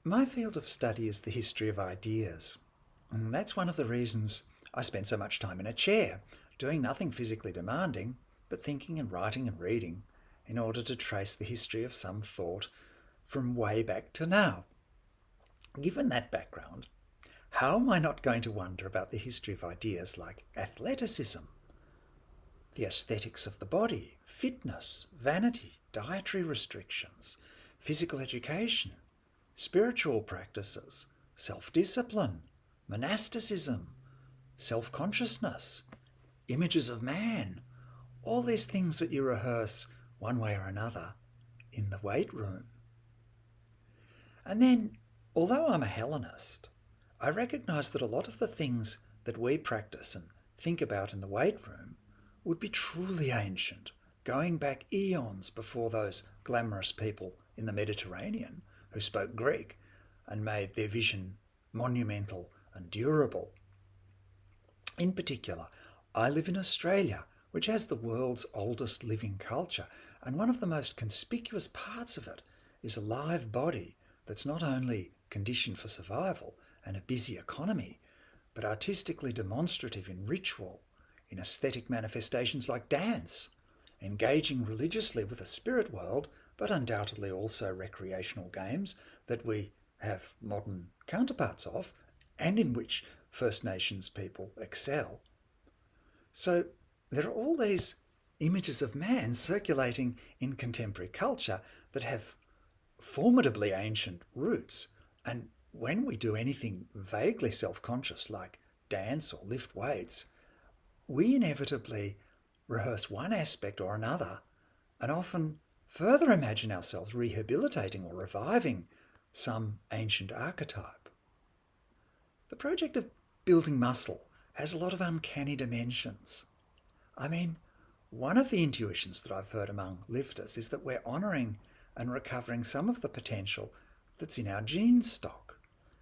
My field of study is the history of ideas. And that's one of the reasons I spend so much time in a chair, doing nothing physically demanding, but thinking and writing and reading in order to trace the history of some thought from way back to now. Given that background, how am I not going to wonder about the history of ideas like athleticism, the aesthetics of the body, fitness, vanity, dietary restrictions, physical education, spiritual practices, self-discipline, monasticism, self-consciousness, images of man, all these things that you rehearse one way or another in the weight room. And then, although I'm a Hellenist, I recognise that a lot of the things that we practice and think about in the weight room would be truly ancient, going back eons before those glamorous people in the Mediterranean who spoke Greek and made their vision monumental and durable. In particular, I live in Australia, which has the world's oldest living culture, and one of the most conspicuous parts of it is a live body that's not only conditioned for survival and a busy economy, but artistically demonstrative in ritual, in aesthetic manifestations like dance, engaging religiously with the spirit world, but undoubtedly also recreational games that we have modern counterparts of, and in which First Nations people excel. So there are all these images of man circulating in contemporary culture that have formidably ancient roots, and when we do anything vaguely self-conscious like dance or lift weights, we inevitably rehearse one aspect or another and often further imagine ourselves rehabilitating or reviving some ancient archetype. The project of building muscle has a lot of uncanny dimensions. I mean, one of the intuitions that I've heard among lifters is that we're honouring and recovering some of the potential that's in our gene stock,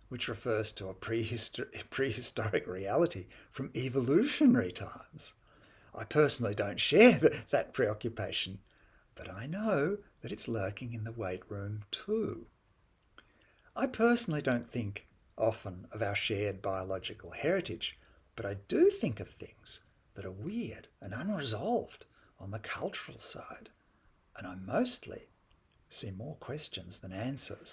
which refers to a prehistoric reality from evolutionary times. I personally don't share that preoccupation, but I know that it's lurking in the weight room too. I personally don't think often of our shared biological heritage, but I do think of things that are weird and unresolved on the cultural side, and I mostly see more questions than answers.